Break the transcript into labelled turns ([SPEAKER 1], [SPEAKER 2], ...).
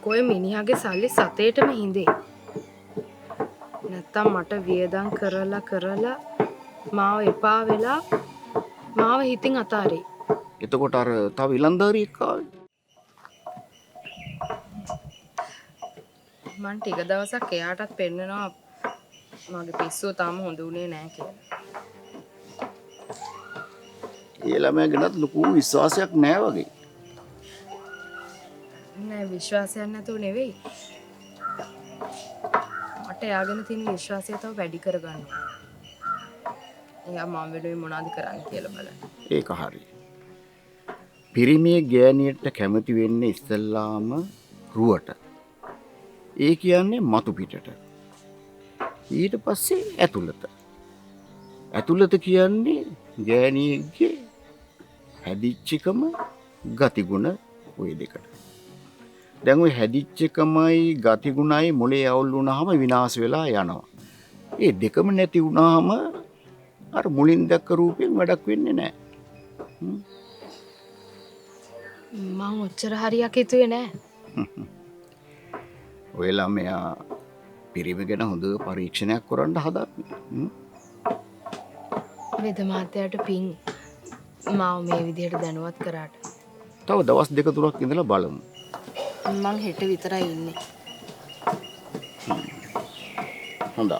[SPEAKER 1] ඔය මිනිහාගේ සල්ලි සතේටම හිඳේ. නැත්තම් මට වියදම් කරලා මාව එපා වෙලා මාව හිතින් අතාරේ.
[SPEAKER 2] එතකොට අර තව ඉලන්දාරියෙක් ආවේ.
[SPEAKER 1] මං ටික දවසක් එයාටත් පෙන්නනවා මගේ පිස්සුව තාම හොඳ උනේ නෑ කියලා.
[SPEAKER 2] ඒ ළමයා ගැනත් ලොකු විශ්වාසයක් නැහැ වගේ.
[SPEAKER 1] නෑ විශ්වාසයක් නැතුව නෙවෙයි. මට එයා ගැන තියෙන විශ්වාසය තව වැඩි කරගන්න. එයා මම වෙනුවෙන් මොනවද කරන්නේ කියලා බලන්න.
[SPEAKER 2] ඒක හරි. පිරිමියෙක් ගෑණියට කැමති වෙන්නේ ඉස්සල්ලාම රුවට. ඒ කියන්නේ මතු පිටට. ඊට පස්සේ ඇතුළත. ඇතුළත කියන්නේ ගෑණියෙක්ගේ හැදිච්චකම ගතිගුණ ওই දෙකට. දැන් ওই හැදිච්චකමයි ගතිගුණයි මොලේ අවුල් වුණාම විනාශ වෙලා යනවා. ඒ දෙකම නැති වුණාම අර මුලින් දැක්ක රූපෙන් වැඩක් වෙන්නේ නැහැ.
[SPEAKER 1] මං ඔච්චර හරියක් හිතුවේ නෑ.
[SPEAKER 2] ඔය ළමයා පිරිමි ගැන හොඳ පරීක්ෂණයක් කරන්න හදන්නේ.
[SPEAKER 1] වෙද මහත්තයාට පිං මාව මේ විදිහට දැනුවත් කරාට.
[SPEAKER 2] තව දවස් දෙක තුනක් ඉඳලා බලමු.
[SPEAKER 1] මං හෙට විතරයි ඉන්නේ.
[SPEAKER 2] හොඳයි.